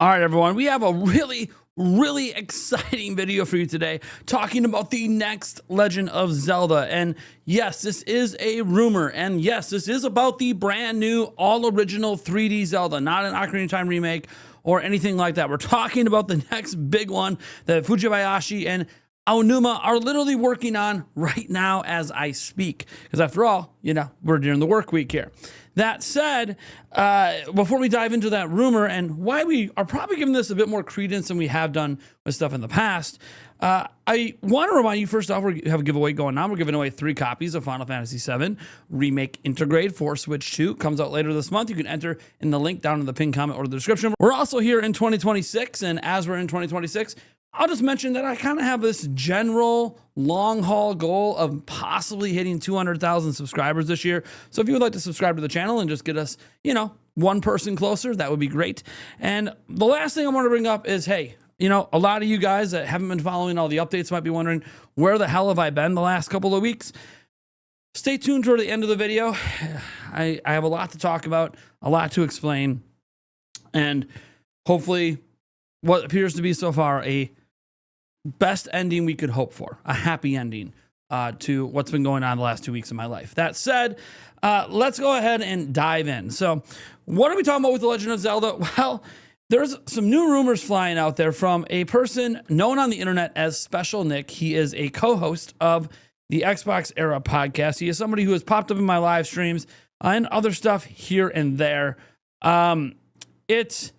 All right, everyone, we have a really exciting video for you today talking about the next Legend of Zelda. And yes, this is a rumor. And yes, this is about the brand new all original 3D Zelda, not an Ocarina of Time remake or anything like that. We're talking about the next big one that Fujibayashi and Aonuma are literally working on right now as I speak. Because after all, we're during the work week here. That said, before we dive into that rumor and why we are probably giving this a bit more credence than we have done with stuff in the past, I want to remind you, first off, we have a giveaway going on. We're giving away 3 copies of Final Fantasy VII Remake Intergrade for Switch 2. Comes out later this month. You can enter in the link down in the pinned comment or the description. We're also here in 2026, and as we're in 2026, I'll just mention that I kind of have this general long haul goal of possibly hitting 200,000 subscribers this year. So if you would like to subscribe to the channel and just get us, one person closer, that would be great. And the last thing I want to bring up is, hey, a lot of you guys that haven't been following all the updates might be wondering, where the hell have I been the last couple of weeks? Stay tuned toward the end of the video. I have a lot to talk about, a lot to explain, and hopefully what appears to be so far a best ending we could hope for, a happy ending to what's been going on the last 2 weeks of my life. That said, let's go ahead and dive in. So what are we talking about with The Legend of Zelda? Well, there's some new rumors flying out there from a person known on the internet as Special Nick. He is a co-host of the Xbox Era podcast. He is somebody who has popped up in my live streams and other stuff here and there. It's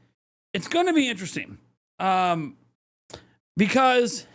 going to be interesting. Because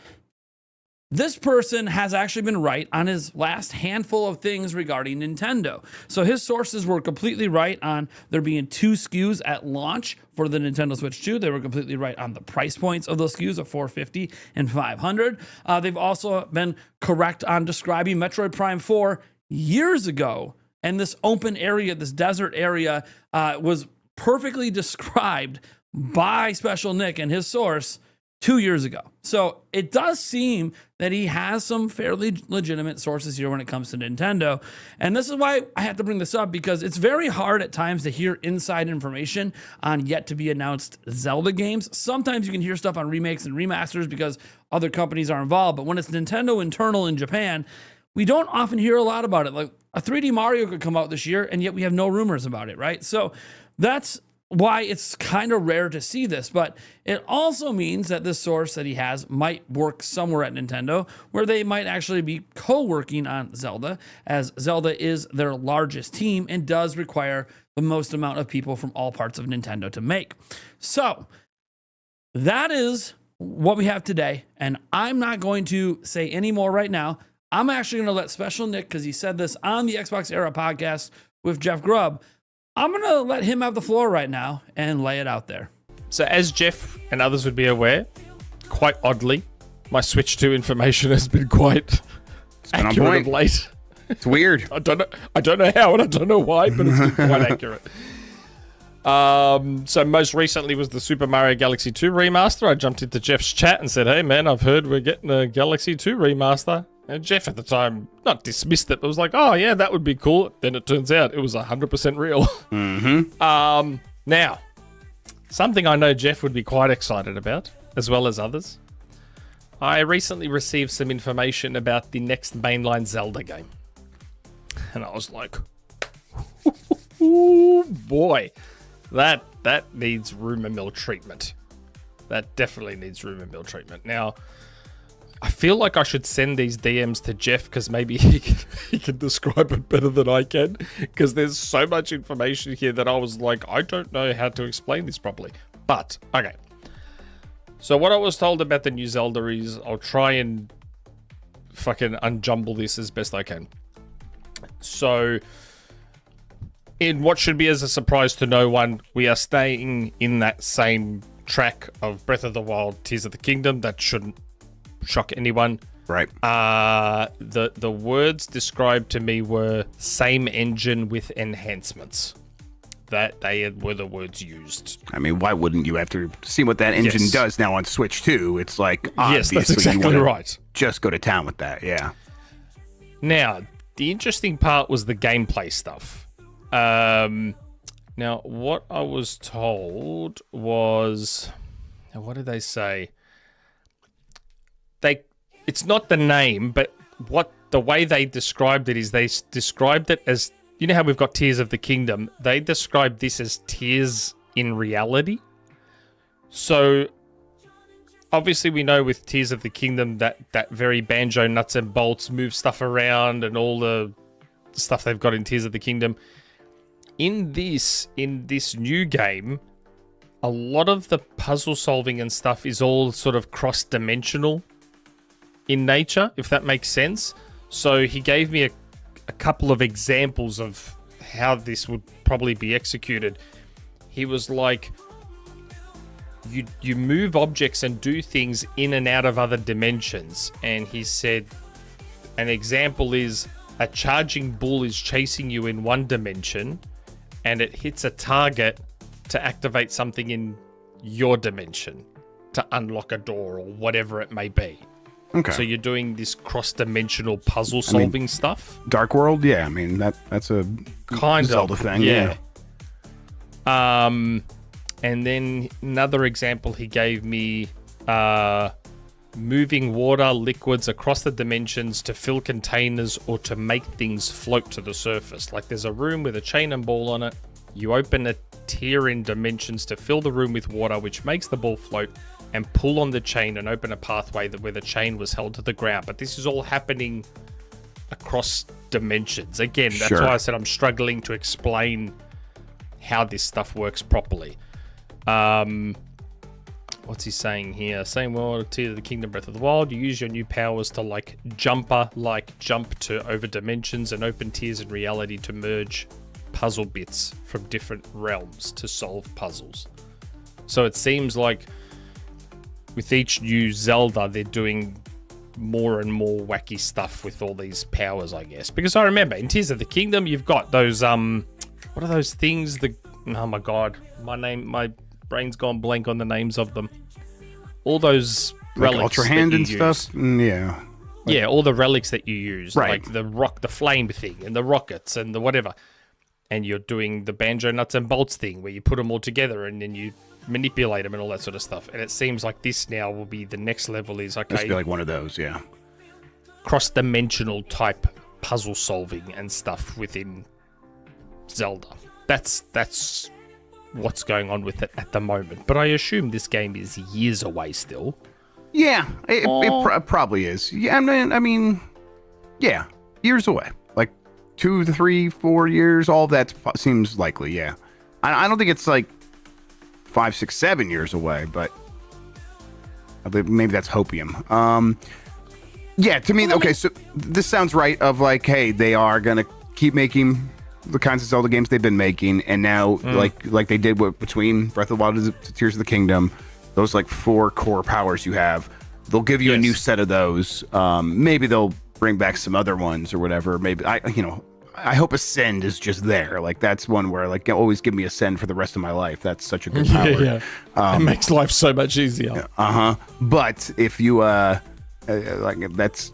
this person has actually been right on his last handful of things regarding Nintendo. So his sources were completely right on there being 2 SKUs at launch for the Nintendo Switch 2. They were completely right on the price points of those SKUs of $450 and $500. They've also been correct on describing Metroid Prime 4 years ago. And this open area, this desert area, was perfectly described by Special Nick and his source 2 years ago. So it does seem that he has some fairly legitimate sources here when it comes to Nintendo. And this is why I have to bring this up, because it's very hard at times to hear inside information on yet to be announced Zelda games. Sometimes you can hear stuff on remakes and remasters because other companies are involved. But when it's Nintendo internal in Japan, we don't often hear a lot about it. Like a 3D Mario could come out this year, and yet we have no rumors about it, right? So that's why it's kind of rare to see this, but it also means that this source that he has might work somewhere at Nintendo where they might actually be co-working on Zelda, as Zelda is their largest team and does require the most amount of people from all parts of Nintendo to make. So that is what we have today, and I'm not going to say any more right now. I'm actually going to let Special Nick, because he said this on the Xbox Era podcast with Jeff Grubb, I'm going to let him have the floor right now and lay it out there. So as Jeff and others would be aware, quite oddly, my Switch 2 information has been quite accurate of late. It's weird. I don't know how and I don't know why, but it's been quite accurate. So most recently was the Super Mario Galaxy 2 remaster. I jumped into Jeff's chat and said, hey man, I've heard we're getting a Galaxy 2 remaster. And Jeff at the time, not dismissed it, but was like, oh yeah, that would be cool. Then it turns out it was 100% real. Mm-hmm. Now, something I know Jeff would be quite excited about, as well as others. I recently received some information about the next mainline Zelda game. And I was like, oh boy, that needs rumor mill treatment. That definitely needs rumor mill treatment. Now, I feel like I should send these DMs to Jeff because maybe he can describe it better than I can, because there's so much information here that I was like, I don't know how to explain this properly. But, okay. So what I was told about the new Zelda is I'll try and fucking unjumble this as best I can. So, in what should be as a surprise to no one, we are staying in that same track of Breath of the Wild, Tears of the Kingdom. That shouldn't shock anyone. Right. The words described to me were same engine with enhancements. That they were the words used. I mean, why wouldn't you, after seeing what that engine does now on Switch 2? It's like, yes, that's exactly right. Just go to town with that, yeah. Now, the interesting part was the gameplay stuff. Now, what I was told was, now what did they say? It's not the name, but the way they described it is they described it as, you know how we've got Tears of the Kingdom? They described this as Tears in reality. So obviously we know with Tears of the Kingdom that very banjo nuts and bolts, move stuff around and all the stuff they've got in Tears of the Kingdom. In this new game, a lot of the puzzle solving and stuff is all sort of cross-dimensional in nature, if that makes sense. So he gave me a couple of examples of how this would probably be executed. He was like, you move objects and do things in and out of other dimensions. And he said an example is a charging bull is chasing you in one dimension and it hits a target to activate something in your dimension to unlock a door or whatever it may be. Okay. So you're doing this cross-dimensional puzzle solving stuff. Dark World, yeah. I mean that's a kind Zelda of thing, yeah. And then another example he gave me, moving water, liquids across the dimensions to fill containers or to make things float to the surface. Like there's a room with a chain and ball on it. You open a tier in dimensions to fill the room with water, which makes the ball float, and pull on the chain and open a pathway where the chain was held to the ground. But this is all happening across dimensions. Again, that's Sure. why I said I'm struggling to explain how this stuff works properly. What's he saying here? Same world, Tears of the Kingdom, Breath of the Wild. You use your new powers to jump to over dimensions and open tiers in reality to merge puzzle bits from different realms to solve puzzles. So it seems like with each new Zelda, they're doing more and more wacky stuff with all these powers, I guess. Because I remember in Tears of the Kingdom, you've got those what are those things? Oh my god, my brain's gone blank on the names of them. All those relics, Ultra Hand and use. stuff. Yeah. Yeah, all the relics that you use, Right. like the flame thing and the rockets and the whatever. And you're doing the banjo nuts and bolts thing where you put them all together and then you manipulate them and all that sort of stuff. And it seems like this now will be the next level is, This okay, would be like one of those, yeah. cross-dimensional type puzzle solving and stuff within Zelda. That's what's going on with it at the moment. But I assume this game is years away still. Yeah, it probably is. Yeah, I mean, yeah, years away. Like 2 to 3, 4 years, all of that seems likely, yeah. I don't think it's like 5, 6, 7 years away, but maybe that's hopium. Yeah, to me, okay, so this sounds right of like, hey, they are going to keep making the kinds of Zelda games they've been making, and now, like they did between Breath of the Wild and Tears of the Kingdom, those like 4 core powers you have, they'll give you a new set of those. Maybe they'll bring back some other ones or whatever. Maybe I hope Ascend is just there. Like that's one where like always give me Ascend for the rest of my life. That's such a good power. It makes life so much easier. But if you like that's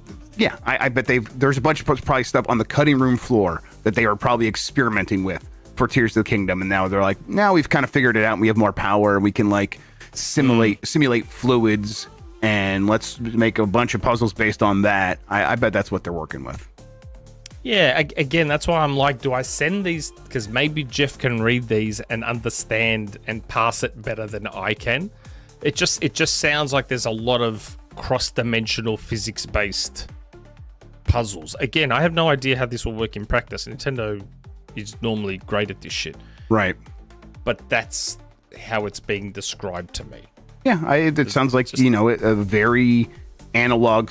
I bet there's a bunch of probably stuff on the cutting room floor that they are probably experimenting with for Tears of the Kingdom, and now they're like, now we've kind of figured it out and we have more power and we can like simulate fluids, and let's make a bunch of puzzles based on that. I bet that's what they're working with. Yeah, again, that's why I'm like, do I send these? Because maybe Jeff can read these and understand and pass it better than I can. It just sounds like there's a lot of cross-dimensional physics-based puzzles. Again, I have no idea how this will work in practice. Nintendo is normally great at this shit. Right. But that's how it's being described to me. Yeah, it sounds like, a very analog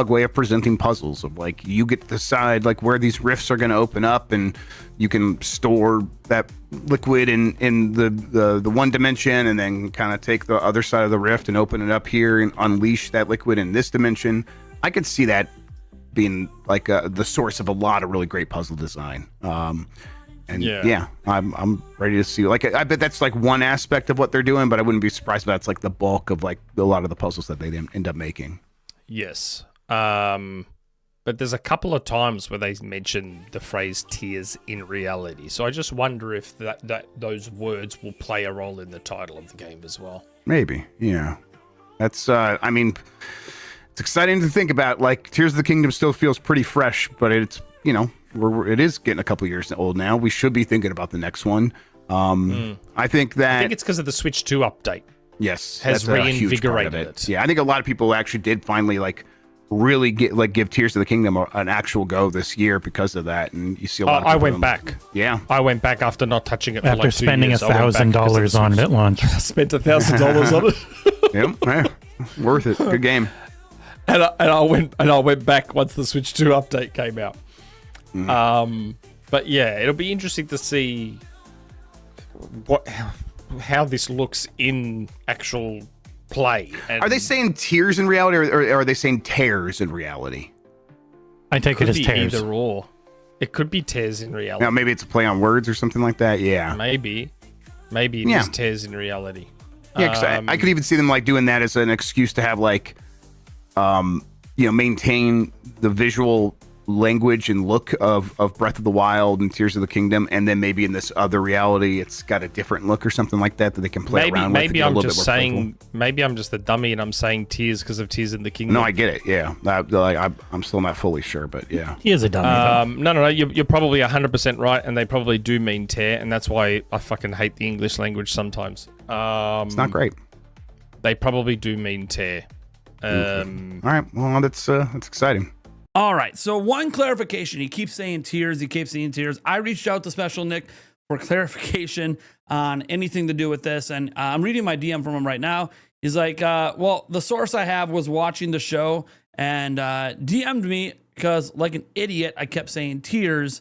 way of presenting puzzles of like you get to decide like where these rifts are going to open up, and you can store that liquid in the one dimension and then kind of take the other side of the rift and open it up here and unleash that liquid in this dimension. I could see that being like the source of a lot of really great puzzle design. I'm ready to see. Like, I bet that's like one aspect of what they're doing, but I wouldn't be surprised if that's like the bulk of like a lot of the puzzles that they end up making. Yes. but there's a couple of times where they mention the phrase tears in reality. So I just wonder if that those words will play a role in the title of the game as well. Maybe, yeah. That's, I mean, it's exciting to think about. Like, Tears of the Kingdom still feels pretty fresh, but it's, you know, it is getting a couple years old now. We should be thinking about the next one. I think it's because of the Switch 2 update. Yes, has reinvigorated it. Yeah, I think a lot of people actually did finally really give Tears of the Kingdom an actual go this year because of that, and you see a lot of people I went back. Yeah, I went back after not touching it for after like 2 spending years. $1,000 on it at launch. I spent $1,000 on it. Yep, worth it. Good game. And I went back once the Switch 2 update came out. But yeah, it'll be interesting to see how this looks in actual play. And are they saying tears in reality, or are they saying tears in reality? I take it as tears. Either or. It could be tears in reality. Now, maybe it's a play on words or something like that. Yeah, maybe it is tears in reality. Yeah, because I could even see them doing that as an excuse to have maintain the visual language and look of Breath of the Wild and Tears of the Kingdom, and then maybe in this other reality it's got a different look or something like that they can play around with. Maybe I'm just saying, maybe I'm just a dummy and I'm saying tears because of Tears in the Kingdom. No, I get it. Yeah, I'm still not fully sure, but yeah, he is a dummy. No, you're probably 100% right, and they probably do mean tear, and that's why I fucking hate the English language sometimes. It's not great. They probably do mean tear. All right, well, that's exciting. All right, so one clarification. He keeps saying tears. He keeps saying tears. I reached out to Special Nick for clarification on anything to do with this, and I'm reading my DM from him right now. He's like, well, the source I have was watching the show and DM'd me because, like an idiot, I kept saying tears.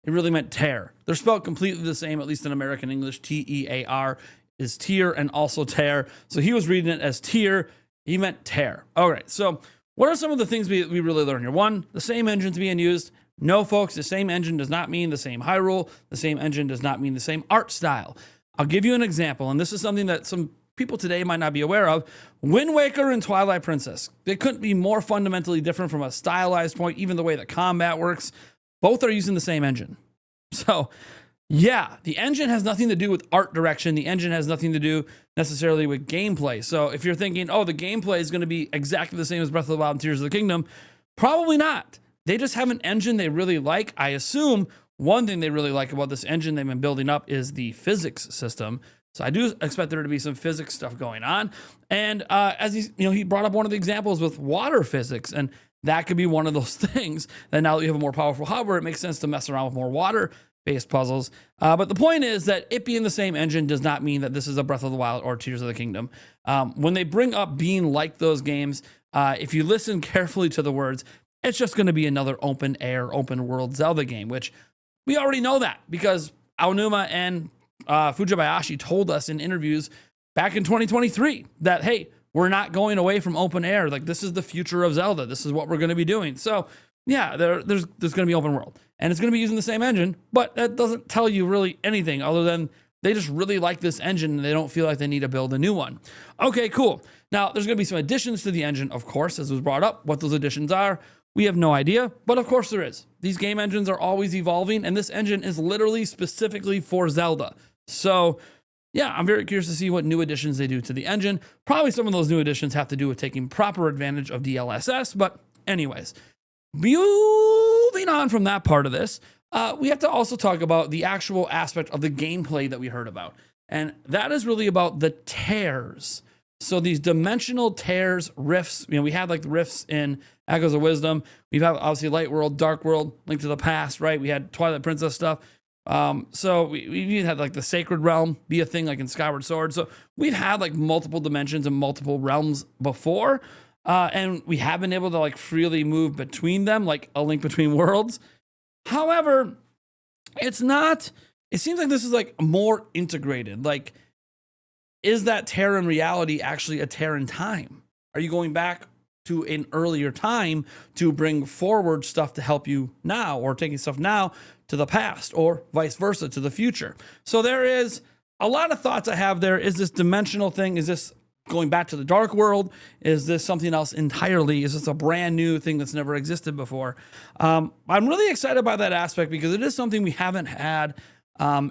It really meant tear. They're spelled completely the same, at least in American English. T-E-A-R is tear and also tear. So he was reading it as tear. He meant tear. All right, so what are some of the things we really learned here? One, the same engine's being used. No, folks, the same engine does not mean the same Hyrule. The same engine does not mean the same art style. I'll give you an example, and this is something that some people today might not be aware of. Wind Waker and Twilight Princess, they couldn't be more fundamentally different from a stylized point, even the way the combat works. Both are using the same engine. So, yeah, the engine has nothing to do with art direction. The engine has nothing to do necessarily with gameplay. So if you're thinking, oh, the gameplay is going to be exactly the same as Breath of the Wild and Tears of the Kingdom, probably not. They just have an engine they really like. I assume one thing they really like about this engine they've been building up is the physics system. So I do expect there to be some physics stuff going on. And as he brought up one of the examples with water physics, and that could be one of those things that now that you have a more powerful hardware, it makes sense to mess around with more water-based puzzles. But the point is that it being the same engine does not mean that this is a Breath of the Wild or Tears of the Kingdom. When they bring up being like those games, if you listen carefully to the words, it's just going to be another open air, open world Zelda game, which we already know that because Aonuma and Fujibayashi told us in interviews back in 2023 that, hey, we're not going away from open air. Like, this is the future of Zelda. This is what we're going to be doing. So, yeah, there's going to be open world. And it's going to be using the same engine, but that doesn't tell you really anything other than they just really like this engine and they don't feel like they need to build a new one. Okay, cool. Now, there's going to be some additions to the engine, of course, as was brought up. What those additions are, we have no idea, but of course there is. These game engines are always evolving, and this engine is literally specifically for Zelda. So, yeah, I'm very curious to see what new additions they do to the engine. Probably some of those new additions have to do with taking proper advantage of DLSS, but anyways, moving on from that part of this, we have to also talk about the actual aspect of the gameplay that we heard about. And that is really about the tears. So these dimensional tears, rifts, we had like the rifts in Echoes of Wisdom. We've had obviously Light World, Dark World, Link to the Past, right? We had Twilight Princess stuff. So we even had like the Sacred Realm be a thing like in Skyward Sword. So we've had like multiple dimensions and multiple realms before. And we have been able to like freely move between them, like a Link Between Worlds. However, it seems like this is like more integrated. Like, is that tear in reality actually a tear in time? Are you going back to an earlier time to bring forward stuff to help you now, or taking stuff now to the past, or vice versa to the future? So there is a lot of thoughts I have there. Is this dimensional thing? Is this going back to the dark world? Is this something else entirely? Is this a brand new thing that's never existed before? I'm really excited by that aspect because it is something we haven't had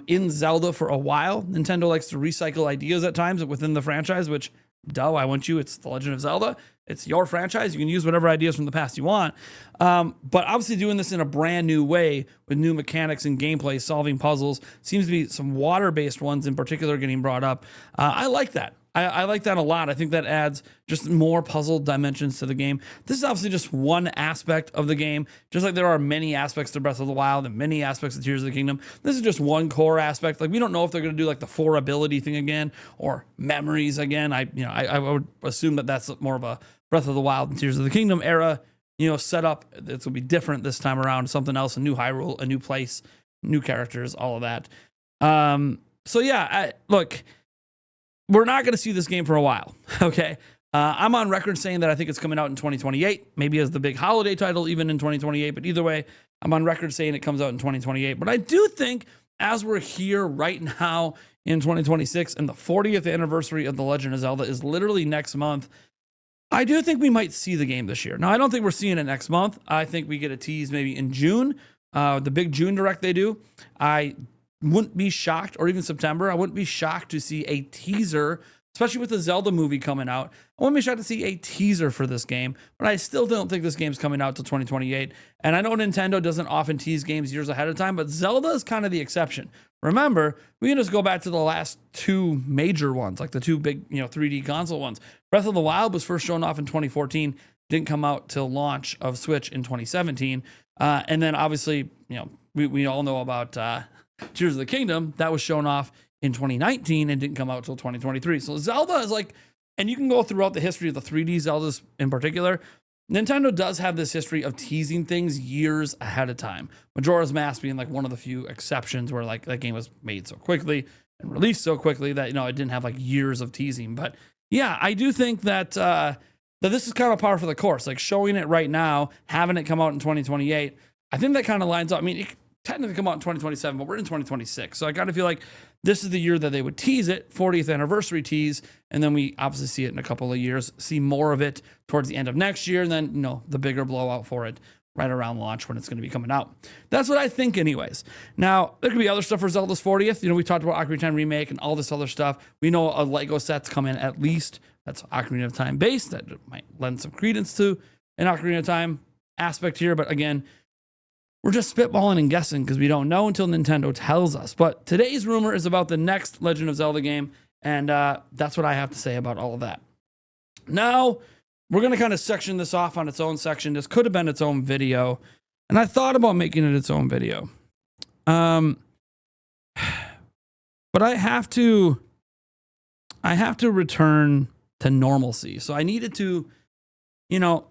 in Zelda for a while. Nintendo likes to recycle ideas at times within the franchise, which, why wouldn't you? It's The Legend of Zelda. It's your franchise. You can use whatever ideas from the past you want. But obviously doing this in a brand new way with new mechanics and gameplay, solving puzzles, seems to be some water-based ones in particular getting brought up. I like that. I like that a lot. I think that adds just more puzzle dimensions to the game. This is obviously just one aspect of the game, just like there are many aspects to Breath of the Wild and many aspects of Tears of the Kingdom. This is just one core aspect. Like, we don't know if they're going to do like the 4 ability thing again or memories again. I would assume that that's more of a Breath of the Wild and Tears of the Kingdom era, setup. It's going to be different this time around. Something else, a new Hyrule, a new place, new characters, all of that. So yeah, look. We're not going to see this game for a while, okay? I'm on record saying that I think it's coming out in 2028, maybe as the big holiday title, even in 2028. But either way, I'm on record saying it comes out in 2028. But I do think as we're here right now in 2026 and the 40th anniversary of The Legend of Zelda is literally next month, I do think we might see the game this year. Now, I don't think we're seeing it next month. I think we get a tease maybe in June, the big June direct they do. I wouldn't be shocked, or even September, I wouldn't be shocked to see a teaser, especially with the Zelda movie coming out. I wouldn't be shocked to see a teaser for this game, but I still don't think this game's coming out till 2028. And I know Nintendo doesn't often tease games years ahead of time, but Zelda is kind of the exception. Remember, we can just go back to the last 2 major ones, like the 2 big, 3D console ones. Breath of the Wild was first shown off in 2014, didn't come out till launch of Switch in 2017. And then obviously, we all know about Tears of the Kingdom. That was shown off in 2019 and didn't come out till 2023. So Zelda is like, and you can go throughout the history of the 3D Zeldas in particular. Nintendo does have this history of teasing things years ahead of time. Majora's Mask being like one of the few exceptions where like that game was made so quickly and released so quickly that, it didn't have like years of teasing. But yeah, I do think that that this is kind of par for the course. Like showing it right now, having it come out in 2028, I think that kind of lines up. I mean, it technically come out in 2027, but we're in 2026. So I kind of feel like this is the year that they would tease it, 40th anniversary tease, and then we obviously see it in a couple of years, see more of it towards the end of next year, and then, the bigger blowout for it right around launch when it's going to be coming out. That's what I think anyways. Now, there could be other stuff for Zelda's 40th. We talked about Ocarina of Time Remake and all this other stuff. We know a Lego set's coming at least. That's Ocarina of Time based. That might lend some credence to an Ocarina of Time aspect here, but again, we're just spitballing and guessing because we don't know until Nintendo tells us. But today's rumor is about the next Legend of Zelda game, and that's what I have to say about all of that. Now, we're going to kind of section this off on its own section. This could have been its own video, and I thought about making it its own video. But I have to return to normalcy. So I needed to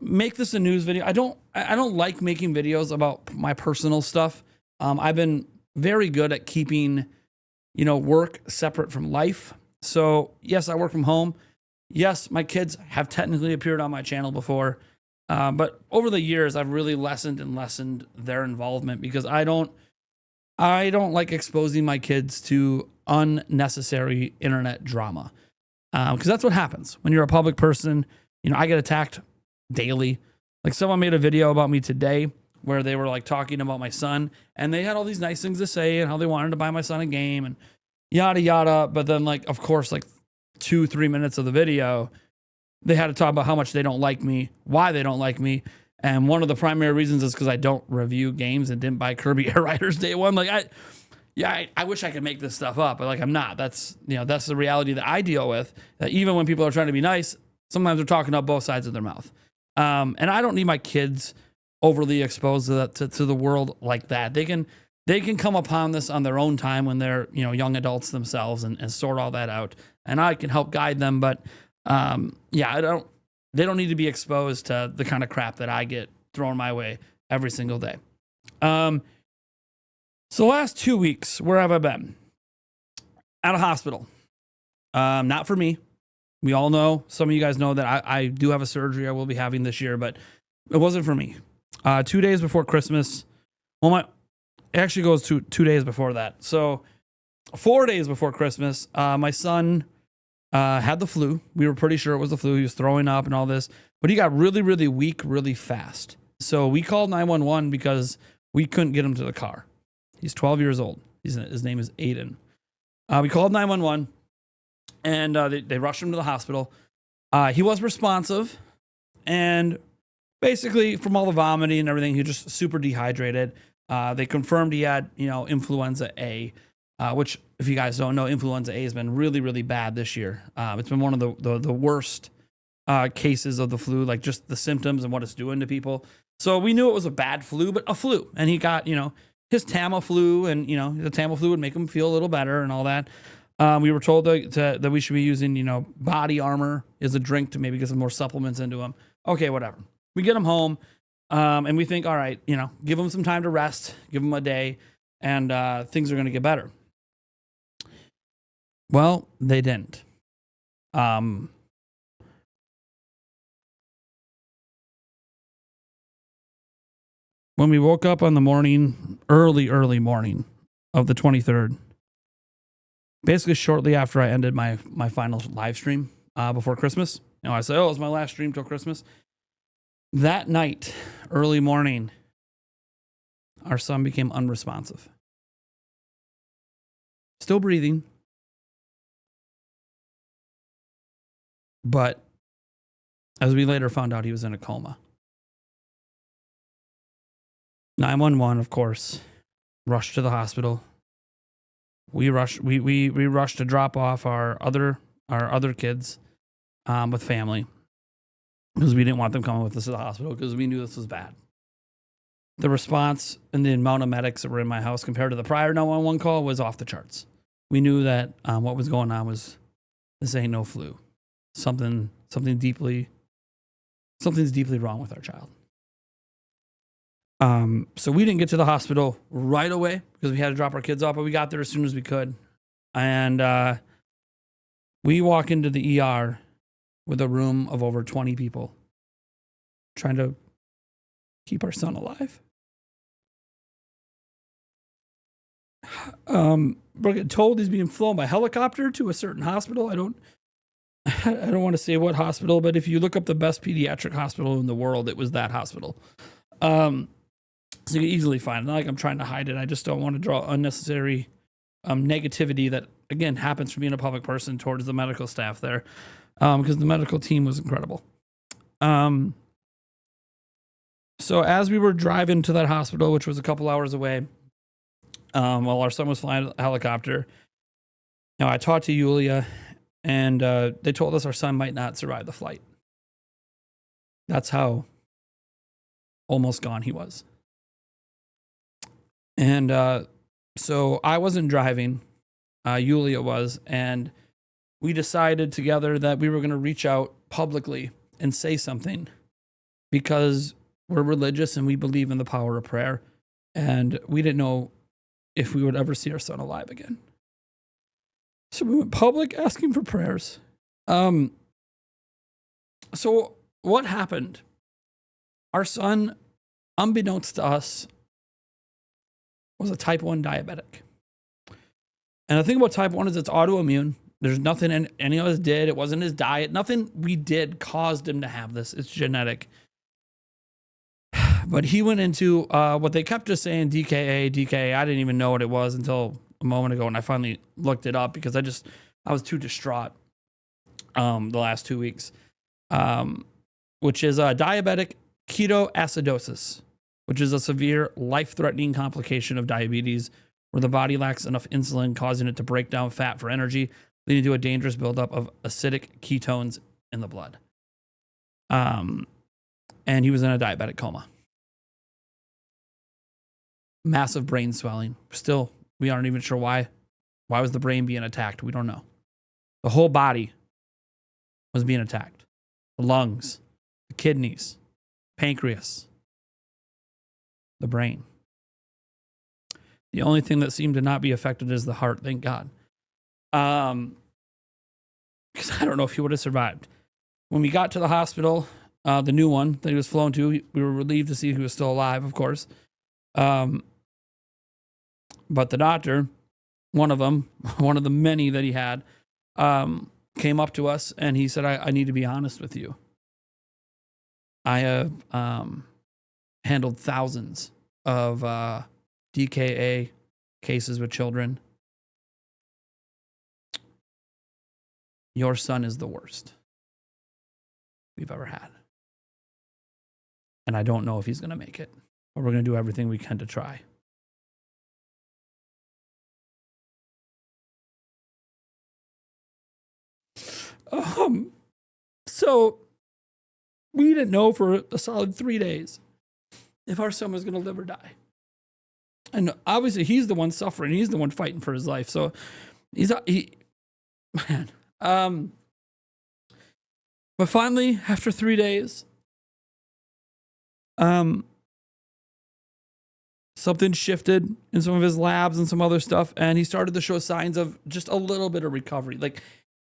make this a news video. I don't like making videos about my personal stuff. I've been very good at keeping, work separate from life. So yes, I work from home. Yes, my kids have technically appeared on my channel before. But over the years, I've really lessened their involvement because I don't like exposing my kids to unnecessary internet drama. Because that's what happens when you're a public person. I get attacked daily. Like someone made a video about me today where they were like talking about my son and they had all these nice things to say and how they wanted to buy my son a game and yada yada. But then like, of course, like 2-3 minutes of the video, they had to talk about how much they don't like me, why they don't like me. And one of the primary reasons is because I don't review games and didn't buy Kirby Air Riders day one. Like I wish I could make this stuff up, but like I'm not. That's that's the reality that I deal with. That even when people are trying to be nice, sometimes they're talking out both sides of their mouth. And I don't need my kids overly exposed to the world like that. They can come upon this on their own time when they're young adults themselves and sort all that out. And I can help guide them, but they don't need to be exposed to the kind of crap that I get thrown my way every single day. So the last 2 weeks, where have I been? At a hospital. Not for me. We all know, some of you guys know that I do have a surgery I will be having this year, but it wasn't for me. 2 days before Christmas. Well, it actually goes to 2 days before that. So 4 days before Christmas, my son had the flu. We were pretty sure it was the flu. He was throwing up and all this, but he got really, really weak really fast. So we called 911 because we couldn't get him to the car. He's 12 years old. His name is Aiden. We called 911 and they rushed him to the hospital. He was responsive, and basically from all the vomiting and everything, he was just super dehydrated. They confirmed he had, influenza A, which, if you guys don't know, influenza A has been really, really bad this year. It's been one of the worst cases of the flu, like just the symptoms and what it's doing to people. So we knew it was a bad flu, but a flu. And he got, his Tamiflu, and, the Tamiflu would make him feel a little better and all that. We were told that we should be using, body armor as a drink to maybe get some more supplements into him. Okay, whatever. We get him home, and we think, all right, give him some time to rest, give him a day, and things are going to get better. Well, they didn't. When we woke up on the morning, early morning of the 23rd, basically shortly after I ended my final live stream before Christmas, I said, oh, it was my last stream till Christmas. That night, early morning, our son became unresponsive. Still breathing, but as we later found out, he was in a coma. 911, of course, rushed to the hospital. We rushed to drop off our other kids with family, because we didn't want them coming with us to the hospital because we knew this was bad. The response and the amount of medics that were in my house compared to the prior 911 call was off the charts. We knew that what was going on was, this ain't no flu. Something's deeply wrong with our child. So we didn't get to the hospital right away because we had to drop our kids off, but we got there as soon as we could. And we walk into the ER with a room of over 20 people trying to keep our son alive. We're getting told he's being flown by helicopter to a certain hospital. I don't want to say what hospital, but if you look up the best pediatric hospital in the world, it was that hospital. So you can easily find it. Not like I'm trying to hide it. I just don't want to draw unnecessary negativity that, again, happens from being a public person towards the medical staff there, because the medical team was incredible. So as we were driving to that hospital, which was a couple hours away, while our son was flying a helicopter, I talked to Yulia, and they told us our son might not survive the flight. That's how almost gone he was. And so I wasn't driving, Yulia was, and we decided together that we were going to reach out publicly and say something, because we're religious and we believe in the power of prayer, and we didn't know if we would ever see our son alive again. So we went public asking for prayers. So what happened? Our son, unbeknownst to us, was a type 1 diabetic. And the thing about type 1 is it's autoimmune. There's nothing any of us did. It wasn't his diet. Nothing we did caused him to have this. It's genetic. But he went into what they kept just saying, DKA. I didn't even know what it was until a moment ago, and I finally looked it up because I was too distraught the last 2 weeks, which is diabetic ketoacidosis, which is a severe, life-threatening complication of diabetes where the body lacks enough insulin, causing it to break down fat for energy, leading to a dangerous buildup of acidic ketones in the blood. And he was in a diabetic coma. Massive brain swelling. Still, we aren't even sure why. Why was the brain being attacked? We don't know. The whole body was being attacked. The lungs, the kidneys, pancreas, the brain. The only thing that seemed to not be affected is the heart, thank God. Because I don't know if he would have survived. When we got to the hospital, the new one that he was flown to, we were relieved to see he was still alive, of course. But the doctor, one of them, one of the many that he had, came up to us and he said, I need to be honest with you. I have handled thousands of DKA cases with children. Your son is the worst we've ever had. And I don't know if he's going to make it, but we're going to do everything we can to try. So we didn't know for a solid 3 days if our son was going to live or die. And obviously he's the one suffering. He's the one fighting for his life. So man. But finally, after 3 days, something shifted in some of his labs and some other stuff. And he started to show signs of just a little bit of recovery. Like,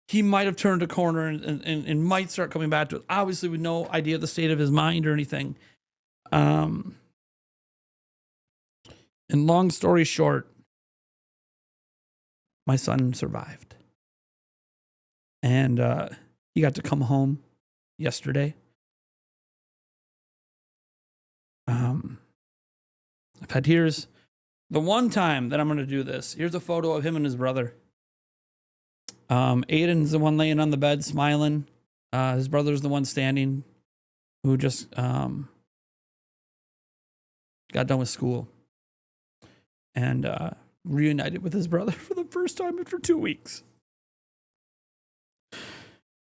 he might have turned a corner and might start coming back to it. Obviously, with no idea of the state of his mind or anything. And long story short, my son survived. And he got to come home yesterday. Here's the one time that I'm going to do this. Here's a photo of him and his brother. Aiden's the one laying on the bed smiling. His brother's the one standing, who just got done with school and reunited with his brother for the first time after 2 weeks.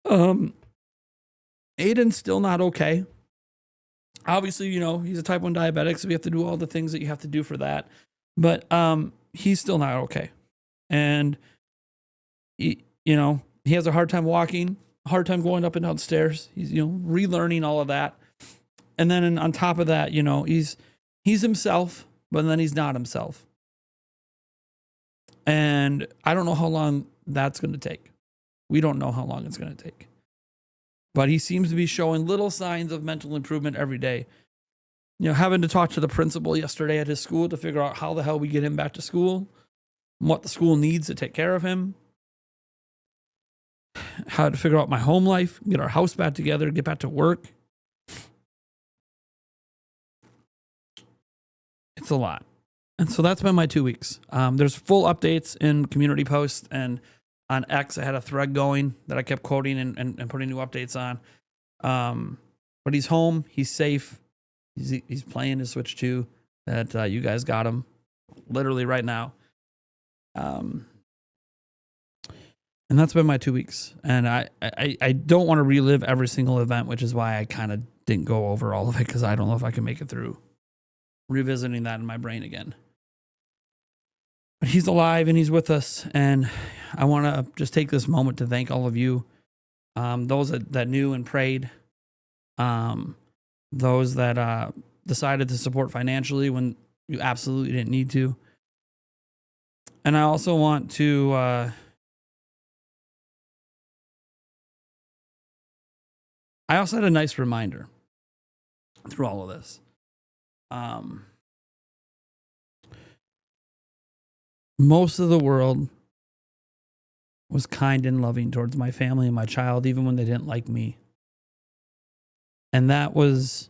Aiden's still not okay. Obviously, you know, he's a type 1 diabetic, so we have to do all the things that you have to do for that. But he's still not okay. And he has a hard time walking, hard time going up and down stairs. He's, relearning all of that. And then on top of that, he's himself, but then he's not himself. And I don't know how long that's going to take. We don't know how long it's going to take. But he seems to be showing little signs of mental improvement every day. Having to talk to the principal yesterday at his school to figure out how the hell we get him back to school, what the school needs to take care of him, how to figure out my home life, get our house back together, get back to work. It's a lot. And so that's been my 2 weeks. There's full updates in community posts, and on X, I had a thread going that I kept quoting and putting new updates on. But he's home. He's safe. He's playing his Switch 2 that you guys got him literally right now. And that's been my 2 weeks. And I don't want to relive every single event, which is why I kind of didn't go over all of it, because I don't know if I can make it through revisiting that in my brain again. But he's alive and he's with us. And I want to just take this moment to thank all of you, those that knew and prayed, those that decided to support financially when you absolutely didn't need to. And I also want to I also had a nice reminder through all of this. Most of the world was kind and loving towards my family and my child, even when they didn't like me. And that was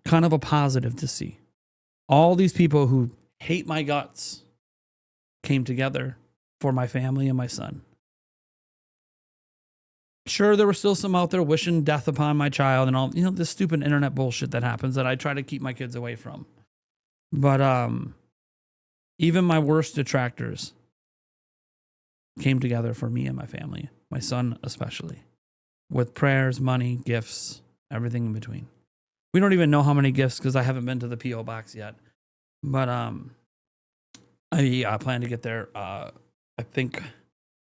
kind of a positive to see. All these people who hate my guts came together for my family and my son. Sure, there were still some out there wishing death upon my child and all, this stupid internet bullshit that happens that I try to keep my kids away from. But even my worst detractors came together for me and my family, my son especially, with prayers, money, gifts, everything in between. We don't even know how many gifts because I haven't been to the P.O. box yet. But I plan to get there, I think,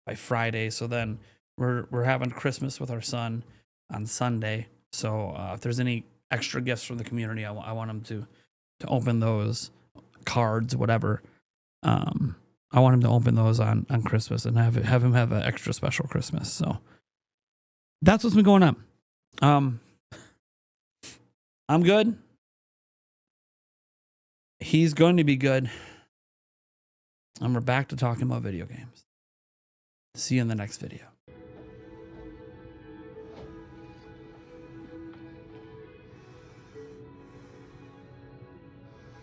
by Friday. So then we're having Christmas with our son on Sunday. So if there's any extra gifts from the community, I want him to open those cards, whatever. I want him to open those on Christmas and have him have an extra special Christmas. So that's what's been going on. I'm good. He's going to be good. And we're back to talking about video games. See you in the next video.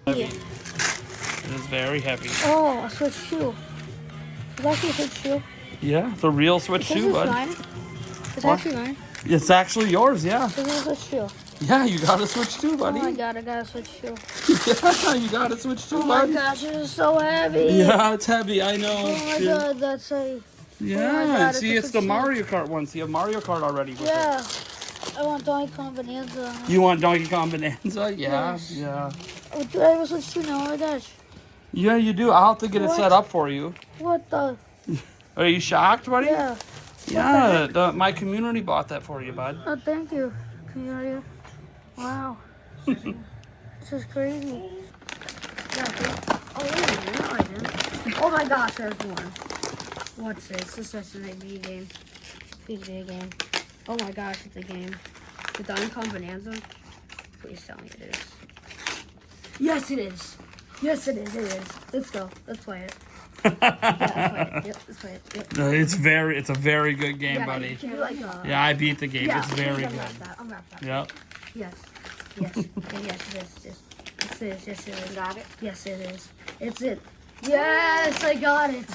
Yeah. It is very heavy. Oh, a Switch 2. It's actually a Switch 2. Yeah, the real Switch This 2, is bud. mine. It's What? actually mine. It's actually yours, yeah. This is a Switch 2. Yeah, you got a Switch 2, Oh buddy. my god, I got a Switch 2. Yeah, you got a Switch 2, Oh my bud. gosh, it is so heavy. Yeah, it's heavy, I know. Oh my Yeah. god, that's a... Yeah, Oh my God, see, it's it's the a Mario Kart one. So you have Mario Kart already with it. Yeah. I want Donkey Kong Bonanza. You want Donkey Kong Bonanza? Yeah, Yes. yeah. Oh, do I have a Switch 2 now? Oh my gosh. Yeah, you do. I'll have to get it What? set up for you. What the? Are you shocked, buddy? Yeah. Yeah, my community bought that for you, bud. Oh, thank you. Community. Wow. This is crazy. Yeah, oh, wait a minute. No, I didn't. Oh my gosh, there's one. What's this? This is a video game. Please be a game. Oh my gosh, it's a game. The Donkey Kong Bonanza? Please tell me it is. Yes, it is. Yes, it is. It is. Let's go. Let's play it. Yeah, let's play it. Yep, let's play it. Yep. No, it's a very good game, Yeah, buddy. can you like, Yeah, I beat the game. yeah, It's very please good. unwrap that. Unwrap that. Yep. Yes. Yes. Okay, yes, it is. Yes. Yes, it is. Yes, it is. Got it? Yes, it is. It's it. Yes, I got it.